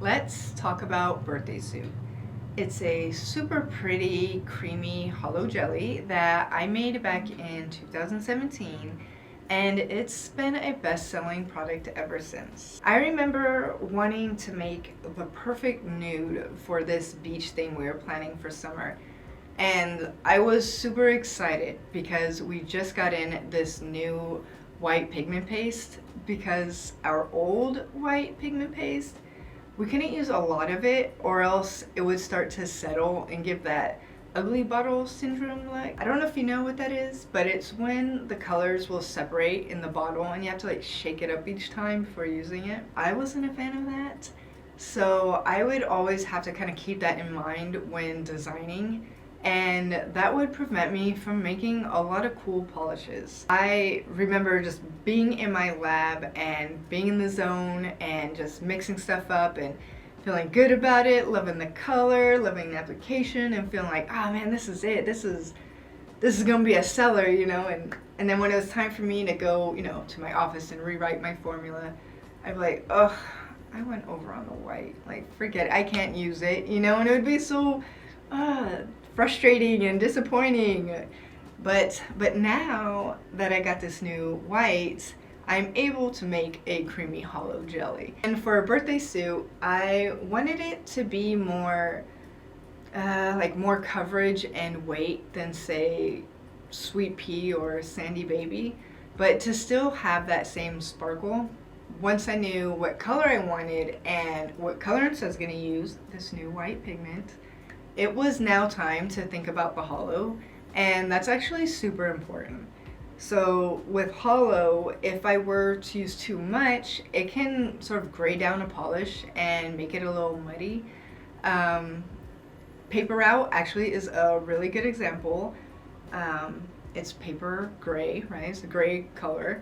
Let's talk about birthday suit. It's a super pretty, creamy hollow jelly that I made back in 2017, and it's been a best-selling product ever since. I remember wanting to make the perfect nude for this beach thing we were planning for summer, and I was super excited because we just got in this new white pigment paste because our old white pigment paste, we couldn't use a lot of it or else it would start to settle and give that ugly bottle syndrome look. I don't know if you know what that is, but it's when the colors will separate in the bottle and you have to like shake it up each time before using it. I wasn't a fan of that, so I would always have to kind of keep that in mind when designing, and that would prevent me from making a lot of cool polishes. I remember just being in my lab and being in the zone and just mixing stuff up and feeling good about it, loving the color, loving the application, and feeling like, oh man, this is it. This is gonna be a seller, you know. And then when it was time for me to go, you know, to my office and rewrite my formula, I'd be like, ugh, I went over on the white. Like, forget it. I can't use it, you know. And it would be so frustrating and disappointing. But now that I got this new white, I'm able to make a creamy hollow jelly. And for a birthday suit, I wanted it to be more like more coverage and weight than say Sweet Pea or Sandy Baby, but to still have that same sparkle. Once I knew what color I wanted and what colorants I was going to use, this new white pigment, it was now time to think about the hollow, and that's actually super important. So with hollow, if I were to use too much, it can sort of gray down a polish and make it a little muddy. Paper Route actually is a really good example. It's paper gray, right? It's a gray color.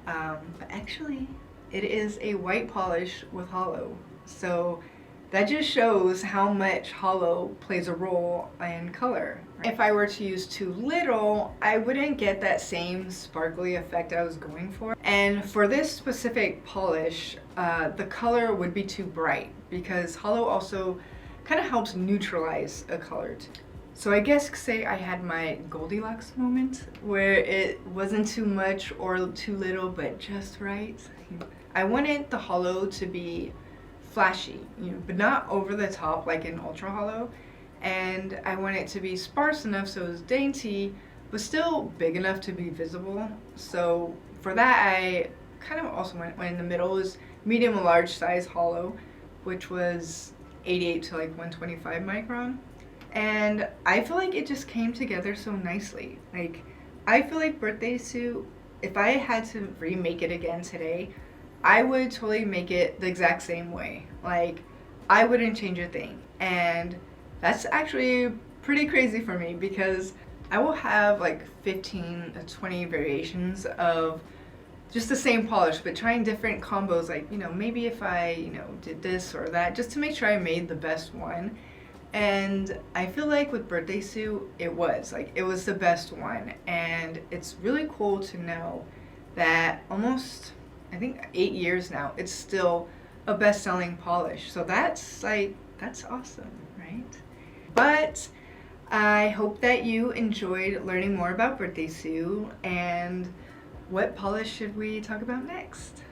But actually, it is a white polish with hollow. So that just shows how much hollow plays a role in color. If I were to use too little, I wouldn't get that same sparkly effect I was going for. And for this specific polish, the color would be too bright because hollow also kind of helps neutralize a color too. So I guess say I had my Goldilocks moment where it wasn't too much or too little, but just right. I wanted the hollow to be flashy, you know, but not over the top like an ultra hollow, and I want it to be sparse enough so it's dainty but still big enough to be visible. So for that, I kind of also went in the middle. It was medium to large size hollow, which was 88 to like 125 micron, and I feel like it just came together so nicely. Like, I feel like birthday suit, if I had to remake it again today, I would totally make it the exact same way. Like, I wouldn't change a thing. And that's actually pretty crazy for me because I will have like 15 to 20 variations of just the same polish, but trying different combos. Like, you know, maybe if I, you know, did this or that, just to make sure I made the best one. And I feel like with birthday suit, it was the best one. And it's really cool to know that almost, I think 8 years now, it's still a best-selling polish. So that's awesome, right? But I hope that you enjoyed learning more about birthday suit. And what polish should we talk about next?